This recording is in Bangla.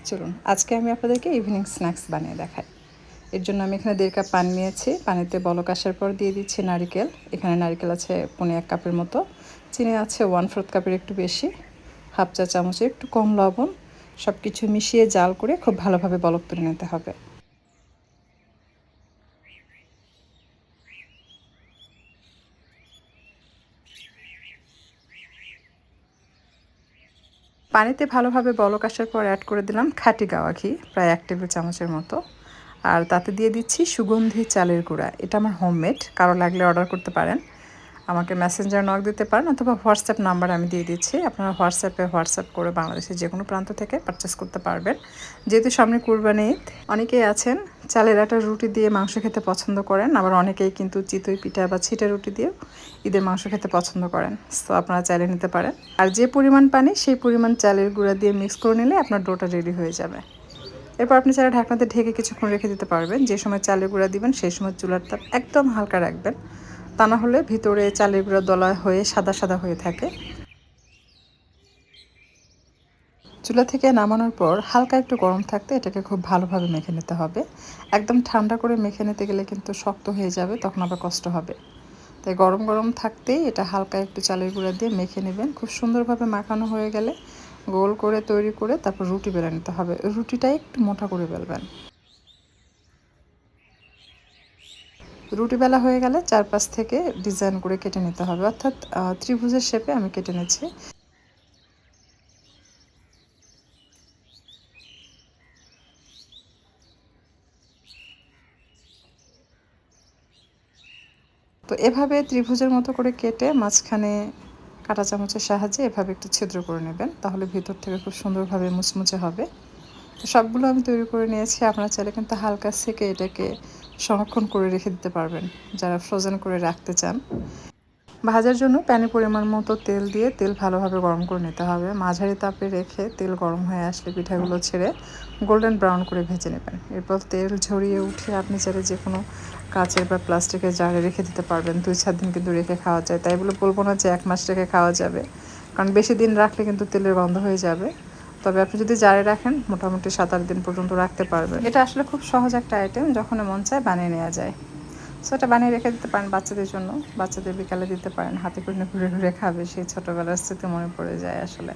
চলুন আজকে আমি আপনাদেরকে ইভিনিং স্ন্যাক্স বানিয়ে দেখাই। এর জন্য আমি এখানে 1.5 কাপ পানি নিয়েছি। পানিতে বলক আসার পর দিয়ে দিচ্ছি নারিকেল। এখানে নারিকেল আছে 1.25 কাপের মতো, চিনি আছে 1/4 কাপের একটু বেশি, হাফ চা চামচের একটু কম লবণ। সব কিছু মিশিয়ে জাল করে খুব ভালোভাবে বলক তুলে নিতে হবে। পানিতে ভালোভাবে বলক আসার পর অ্যাড করে দিলাম খাঁটি গাওয়া ঘি, প্রায় 1 টেবিল চামচের মতো। আর তাতে দিয়ে দিচ্ছি সুগন্ধি চালের গুঁড়া। এটা আমার হোমমেড, কারো লাগলে অর্ডার করতে পারেন। আমাকে মেসেঞ্জার নক দিতে পারেন অথবা হোয়াটসঅ্যাপ নাম্বার আমি দিয়ে দিচ্ছি। আপনারা হোয়াটসঅ্যাপ করে বাংলাদেশের যে কোনো প্রান্ত থেকে পারচেস করতে পারবেন। যেহেতু সামনে কুরবানি ঈদ, অনেকেই আছেন চালের আটার রুটি দিয়ে মাংস খেতে পছন্দ করেন, আবার অনেকেই কিন্তু চিতই পিঠা বা ছিটা রুটি দিয়েও ঈদের মাংস খেতে পছন্দ করেন। সো আপনারা চাইলে নিতে পারেন। আর যে পরিমাণ পানি সেই পরিমাণ চালের গুঁড়া দিয়ে মিক্স করে নিলে আপনার ডোটা রেডি হয়ে যাবে। এরপর আপনি চাইলে ঢাকনাতে ঢেকে কিছুক্ষণ রেখে দিতে পারবেন। যে সময় চালের গুঁড়া দিবেন সেই সময় চুলার তাপ একদম হালকা রাখবেন, তা না হলে ভিতরে চালের গুঁড়া দলা হয়ে সাদা সাদা হয়ে থাকে। চুলা থেকে নামানোর পর হালকা একটু গরম থাকতে এটাকে খুব ভালোভাবে মেখে নিতে হবে। একদম ঠান্ডা করে মেখে নিতে গেলে কিন্তু শক্ত হয়ে যাবে, তখন আবার কষ্ট হবে। তাই গরম গরম থাকতেই এটা হালকা একটু চালের গুঁড়া দিয়ে মেখে নেবেন। খুব সুন্দরভাবে মাখানো হয়ে গেলে গোল করে তৈরি করে তারপর রুটি বেলে নিতে হবে। রুটিটা একটু মোটা করে বেলবেন। রুটি বেলা হয়ে গেলে চারপাশ থেকে ডিজাইন করে কেটে নিতে হবে, অর্থাৎ ত্রিভুজের শেপে আমি কেটে নিচ্ছি। তো এভাবে ত্রিভুজের মতো করে কেটে মাঝখানে কাঁটা চামচের সাহায্যে এভাবে একটু ছিদ্র করে নেবেন, তাহলে ভিতর থেকে খুব সুন্দরভাবে মুচমুচে হবে। তো সবগুলো আমি তৈরি করে নিয়েছি। আপনারা চাইলে কিন্তু হালকা সেকে এটাকে সংরক্ষণ করে রেখে দিতে পারবেন, যারা ফ্রোজেন করে রাখতে চান। ভাজার জন্য প্যানে পরিমাণ মতো তেল দিয়ে তেল ভালোভাবে গরম করে নিতে হবে। মাঝারি তাপে রেখে তেল গরম হয়ে আসলে পিঠাগুলো ছেড়ে গোল্ডেন ব্রাউন করে ভেজে নেবেন। এরপর তেল ঝরিয়ে উঠে আপনি চাইলে যে কোনো কাচের বা প্লাস্টিকের জারে রেখে দিতে পারবেন। 2-4 দিন কিন্তু রেখে খাওয়া যায়। তাই বলবো না যে 1 মাস রেখে খাওয়া যাবে, কারণ বেশি দিন রাখলে কিন্তু তেলের গন্ধ হয়ে যাবে। তবে আপনি যদি জারে রাখেন মোটামুটি 7-8 দিন পর্যন্ত রাখতে পারবেন। এটা আসলে খুব সহজ একটা আইটেম, যখন মন চায় বানিয়ে নেওয়া যায়। সো এটা বানিয়ে রেখে দিতে পারেন বাচ্চাদের জন্য। বাচ্চাদের বিকালে দিতে পারেন, হাতে করে ঘুরে ঘুরে খাবে, সেই ছোটোবেলার স্মৃতি মনে পড়ে যায় আসলে।